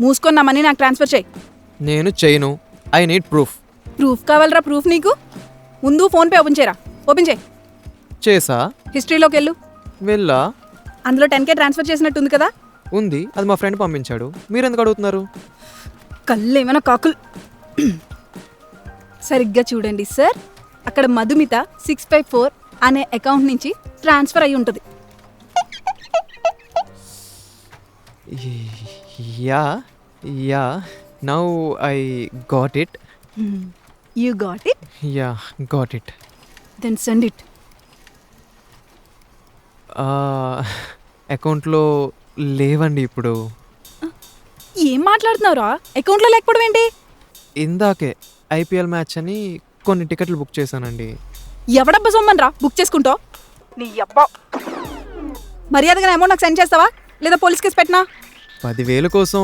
మూసుకొని నా మనీ నాకు ట్రాన్స్ఫర్ చేయి. నేను చేయను. I need proof. ప్రూఫ్ కావాలరా? ప్రూఫ్ నీకు ముందు ఫోన్పే ఓపెన్ చేయరా. ఓపెన్ చేయి. చేసా. హిస్టరీలోకి వెళ్ళు. వెళ్ళా. అందులో 10K ట్రాన్స్ఫర్ చేసినట్టుంది కదా. ఉంది, అది మా ఫ్రెండ్ పంపించాడు. మీరు ఎందుకు అడుగుతున్నారు? కళ్ళు ఏమైనా కాకులు. సరిగ్గా చూడండి సార్, అక్కడ మధుమిత 654 అనే అకౌంట్ నుంచి ట్రాన్స్ఫర్ అయి ఉంటుంది. Yeah yeah now I got it. You got it? Yeah got it. Then send it. అకౌంట్లో లేవండి ఇప్పుడు. ఏం మాట్లాడుతున్నావురా? అకౌంట్లో లేకపోవడం ఏంటి? ఇందాకే ఐపీఎల్ మ్యాచ్ అని కొన్ని టికెట్లు బుక్ చేశానండి. ఎవడబ్బా సొమ్మని రా బుక్ చేసుకుంటావు? నీ అబ్బా మర్యాదగా అమౌంట్ నాకు సెండ్ చేస్తావా లేదా పోలీస్ కేసు పెట్టినా? 10,000 కోసం